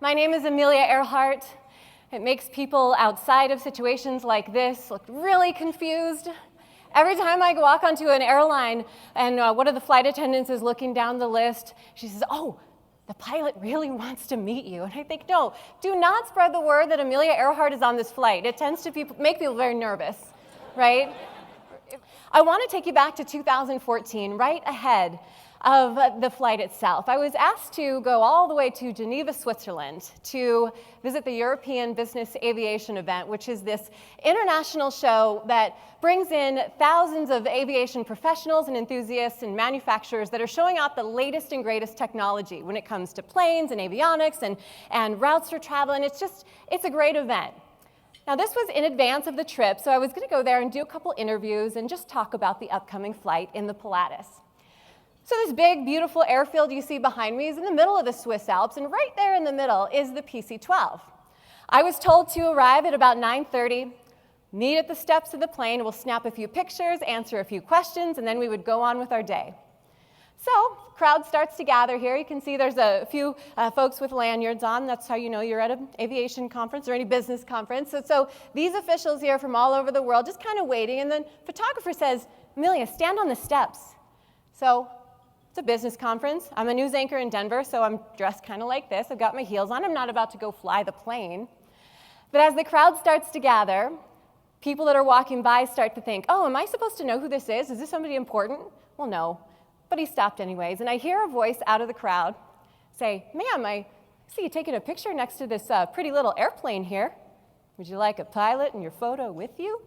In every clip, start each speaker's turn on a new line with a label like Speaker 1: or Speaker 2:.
Speaker 1: My name is Amelia Earhart. It makes people outside of situations like this look really confused. Every time I walk onto an airline and one of the flight attendants is looking down the list, she says, "Oh, the pilot really wants to meet you." And I think, no, do not spread the word that Amelia Earhart is on this flight. It tends to make people very nervous, right? I want to take you back to 2014, right ahead of the flight itself. I was asked to go all the way to Geneva, Switzerland to visit the European Business Aviation event, which is this international show that brings in thousands of aviation professionals and enthusiasts and manufacturers that are showing off the latest and greatest technology when it comes to planes and avionics and routes for travel, and it's a great event. Now, this was in advance of the trip, so I was going to go there and do a couple interviews and just talk about the upcoming flight in the Pilatus. So this big, beautiful airfield you see behind me is in the middle of the Swiss Alps, and right there in the middle is the PC-12. I was told to arrive at about 9:30, meet at the steps of the plane, we'll snap a few pictures, answer a few questions, and then we would go on with our day. So, crowd starts to gather here. You can see there's a few folks with lanyards on. That's how you know you're at an aviation conference or any business conference. So these officials here from all over the world just kind of waiting, and then photographer says, "Amelia, stand on the steps." So it's a business conference. I'm a news anchor in Denver, so I'm dressed kind of like this. I've got my heels on. I'm not about to go fly the plane. But as the crowd starts to gather, people that are walking by start to think, "Oh, am I supposed to know who this is? Is this somebody important?" Well, no. But he stopped anyways, and I hear a voice out of the crowd say, "Ma'am, I see you taking a picture next to this pretty little airplane here. Would you like a pilot in your photo with you?"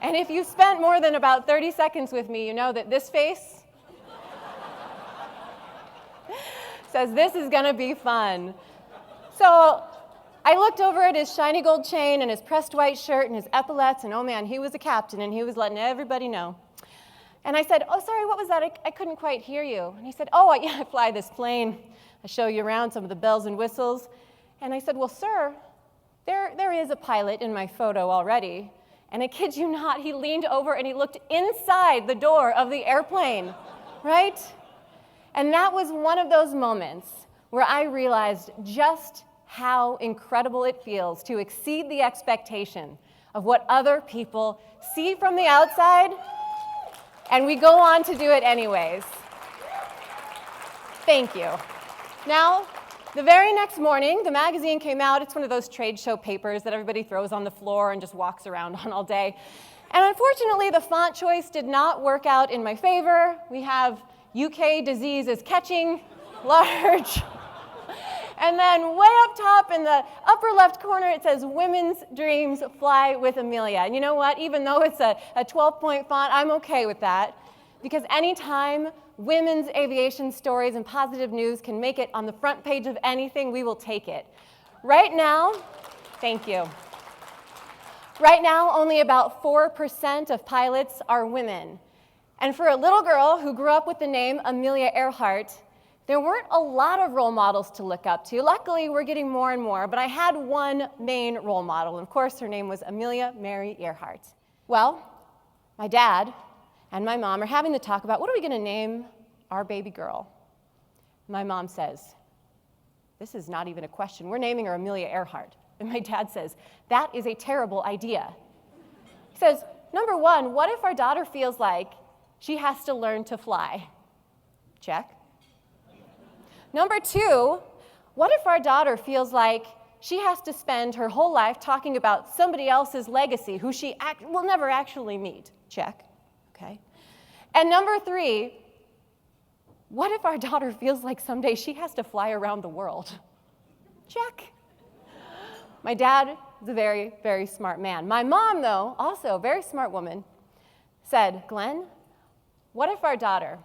Speaker 1: And if you spent more than about 30 seconds with me, you know that this face says this is going to be fun. So I looked over at his shiny gold chain and his pressed white shirt and his epaulets, and oh man, he was a captain, and he was letting everybody know. And I said, "Oh, sorry, what was that? I couldn't quite hear you." And he said, "Oh, yeah, I fly this plane. I show you around some of the bells and whistles." And I said, "Well, sir, there is a pilot in my photo already." And I kid you not, he leaned over and he looked inside the door of the airplane, right? And that was one of those moments where I realized just how incredible it feels to exceed the expectation of what other people see from the outside, and we go on to do it anyways. Thank you. Now, the very next morning, the magazine came out. It's one of those trade show papers that everybody throws on the floor and just walks around on all day. And unfortunately, the font choice did not work out in my favor. We have "UK disease is catching" large. And then way up top in the upper left corner, it says "Women's Dreams Fly with Amelia." And you know what? Even though it's a 12-point font, I'm okay with that. Because anytime women's aviation stories and positive news can make it on the front page of anything, we will take it. Right now, thank you. Right now, only about 4% of pilots are women. And for a little girl who grew up with the name Amelia Earhart, there weren't a lot of role models to look up to. Luckily, we're getting more and more, but I had one main role model. And of course, her name was Amelia Mary Earhart. Well, my dad and my mom are having to talk about, what are we going to name our baby girl? My mom says, "This is not even a question. We're naming her Amelia Earhart." And my dad says, "That is a terrible idea." He says, "Number one, what if our daughter feels like she has to learn to fly?" Check. Number two, what if our daughter feels like she has to spend her whole life talking about somebody else's legacy who she will never actually meet? Check. Okay. And number three, what if our daughter feels like someday she has to fly around the world? Check. My dad is a very, very smart man. My mom, though, also a very smart woman, said, "Glenn, what if our daughter,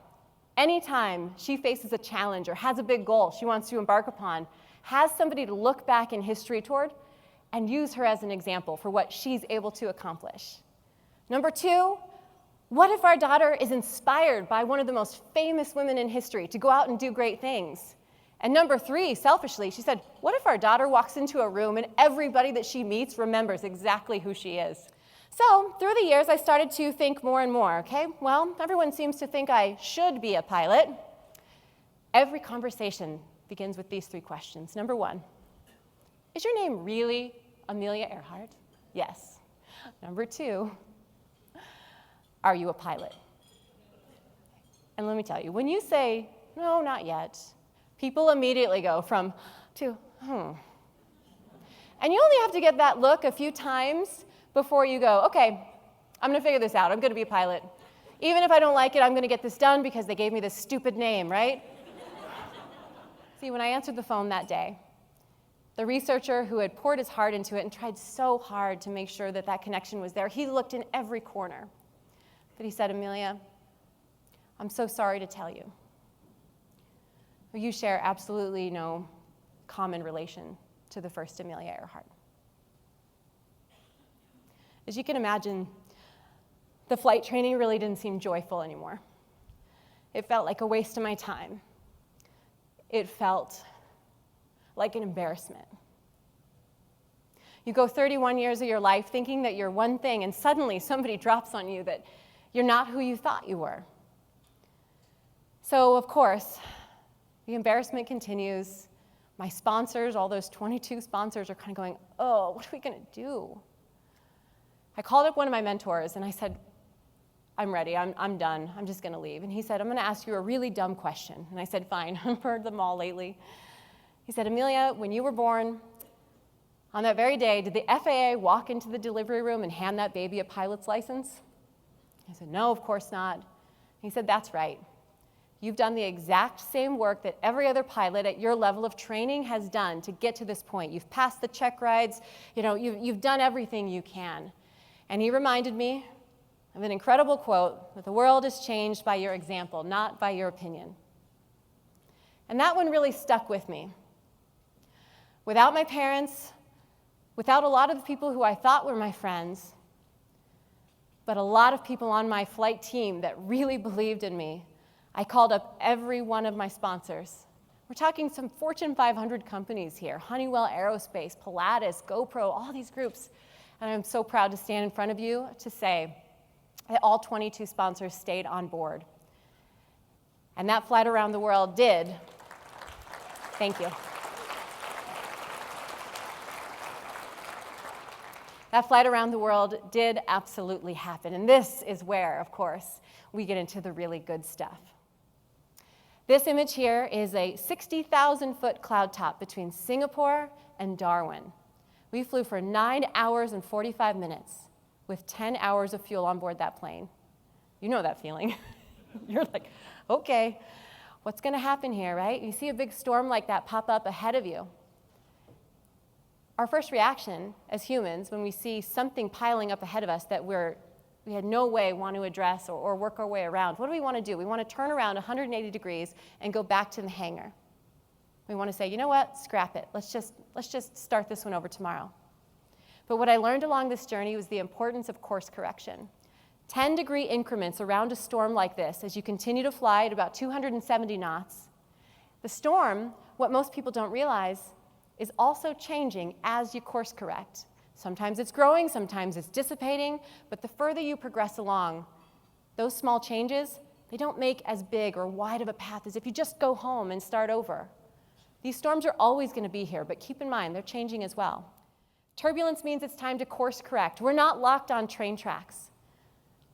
Speaker 1: anytime she faces a challenge or has a big goal she wants to embark upon, has somebody to look back in history toward and use her as an example for what she's able to accomplish? Number two, what if our daughter is inspired by one of the most famous women in history to go out and do great things? And number three, selfishly, she said, what if our daughter walks into a room and everybody that she meets remembers exactly who she is?" So through the years, I started to think more and more, okay, well, everyone seems to think I should be a pilot. Every conversation begins with these 3 questions. Number 1, is your name really Amelia Earhart? Yes. Number 2, are you a pilot? And let me tell you, when you say, no, not yet, people immediately go from to, And you only have to get that look a few times before you go, okay, I'm going to figure this out. I'm going to be a pilot. Even if I don't like it, I'm going to get this done because they gave me this stupid name, right? See, when I answered the phone that day, the researcher who had poured his heart into it and tried so hard to make sure that that connection was there, he looked in every corner. But he said, Amelia, I'm so sorry to tell you. You share absolutely no common relation to the first Amelia Earhart. As you can imagine, the flight training really didn't seem joyful anymore. It felt like a waste of my time. It felt like an embarrassment. You go 31 years of your life thinking that you're one thing, and suddenly somebody drops on you that you're not who you thought you were. So, of course, the embarrassment continues. My sponsors, all those 22 sponsors, are kind of going, oh, what are we going to do? I called up one of my mentors, and I said, I'm ready. I'm done. I'm just going to leave. And he said, I'm going to ask you a really dumb question. And I said, fine. I've heard them all lately. He said, Amelia, when you were born, on that very day, did the FAA walk into the delivery room and hand that baby a pilot's license? I said, no, of course not. He said, that's right. You've done the exact same work that every other pilot at your level of training has done to get to this point. You've passed the check rides. You've done everything you can. And he reminded me of an incredible quote that the world is changed by your example, not by your opinion. And that one really stuck with me. Without my parents, without a lot of the people who I thought were my friends, but a lot of people on my flight team that really believed in me, I called up every one of my sponsors. We're talking some Fortune 500 companies here, Honeywell Aerospace, Pilatus, GoPro, all these groups. And I'm so proud to stand in front of you to say that all 22 sponsors stayed on board. And that flight around the world did. Thank you. That flight around the world did absolutely happen. And this is where, of course, we get into the really good stuff. This image here is a 60,000-foot cloud top between Singapore and Darwin. We flew for 9 hours and 45 minutes with 10 hours of fuel on board that plane. You know that feeling. You're like, okay, what's going to happen here, right? You see a big storm like that pop up ahead of you. Our first reaction as humans when we see something piling up ahead of us that we had no way want to address or work our way around, what do we want to do? We want to turn around 180 degrees and go back to the hangar. We want to say, you know what, scrap it. Let's just start this one over tomorrow. But what I learned along this journey was the importance of course correction. 10-degree increments around a storm like this as you continue to fly at about 270 knots. The storm, what most people don't realize, is also changing as you course correct. Sometimes it's growing, sometimes it's dissipating, but the further you progress along, those small changes, they don't make as big or wide of a path as if you just go home and start over. These storms are always going to be here, but keep in mind, they're changing as well. Turbulence means it's time to course correct. We're not locked on train tracks.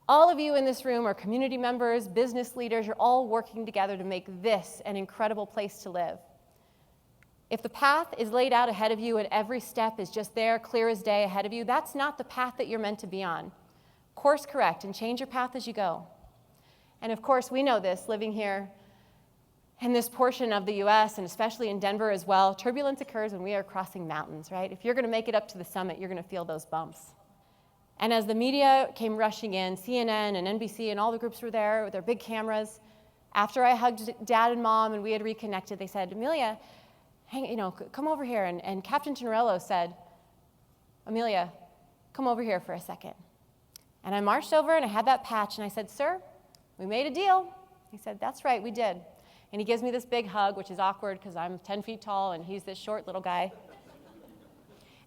Speaker 1: All of you in this room are community members, business leaders, you're all working together to make this an incredible place to live. If the path is laid out ahead of you and every step is just there, clear as day ahead of you, that's not the path that you're meant to be on. Course correct and change your path as you go. And of course, we know this, living here in this portion of the US, and especially in Denver as well, turbulence occurs when we are crossing mountains, right? If you're going to make it up to the summit, you're going to feel those bumps. And as the media came rushing in, CNN and NBC and all the groups were there with their big cameras, after I hugged Dad and Mom and we had reconnected, they said, Amelia, come over here. And Captain Tenorello said, Amelia, come over here for a second. And I marched over and I had that patch and I said, sir, we made a deal. He said, that's right, we did. And he gives me this big hug, which is awkward because I'm 10 feet tall and he's this short little guy.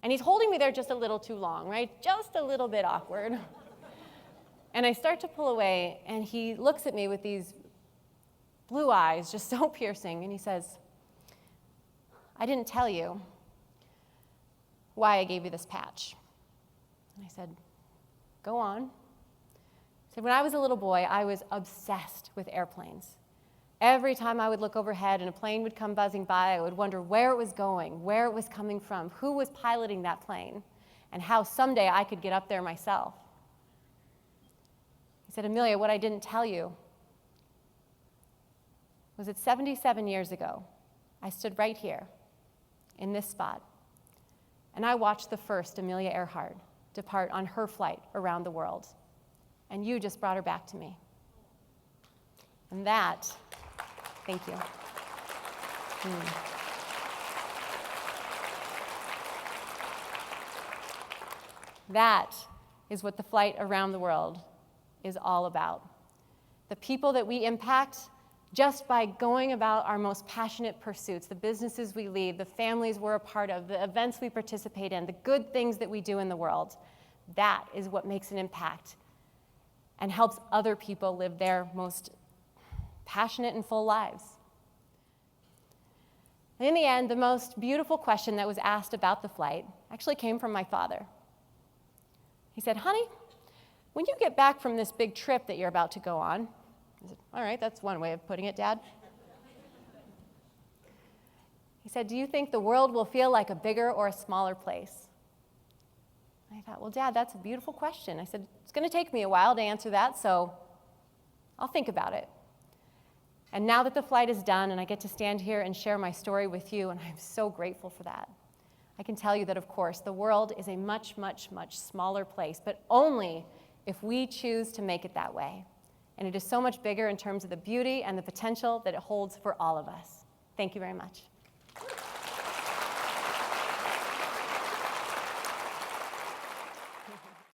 Speaker 1: And he's holding me there just a little too long, right? Just a little bit awkward. And I start to pull away and he looks at me with these blue eyes, just so piercing, and he says, I didn't tell you why I gave you this patch. And I said, go on. I said, when I was a little boy, I was obsessed with airplanes. Every time I would look overhead and a plane would come buzzing by, I would wonder where it was going, where it was coming from, who was piloting that plane, and how someday I could get up there myself. He said, Amelia, what I didn't tell you was that 77 years ago, I stood right here in this spot, and I watched the first Amelia Earhart depart on her flight around the world, and you just brought her back to me. And that, thank you. That is what the flight around the world is all about. The people that we impact just by going about our most passionate pursuits, the businesses we lead, the families we're a part of, the events we participate in, the good things that we do in the world. That is what makes an impact and helps other people live their most passionate and full lives. And in the end, the most beautiful question that was asked about the flight actually came from my father. He said, honey, when you get back from this big trip that you're about to go on, I said, all right, that's one way of putting it, Dad. He said, do you think the world will feel like a bigger or a smaller place? I thought, well, Dad, that's a beautiful question. I said, it's going to take me a while to answer that, so I'll think about it. And now that the flight is done and I get to stand here and share my story with you, and I'm so grateful for that, I can tell you that, of course, the world is a much, much, much smaller place, but only if we choose to make it that way. And it is so much bigger in terms of the beauty and the potential that it holds for all of us. Thank you very much.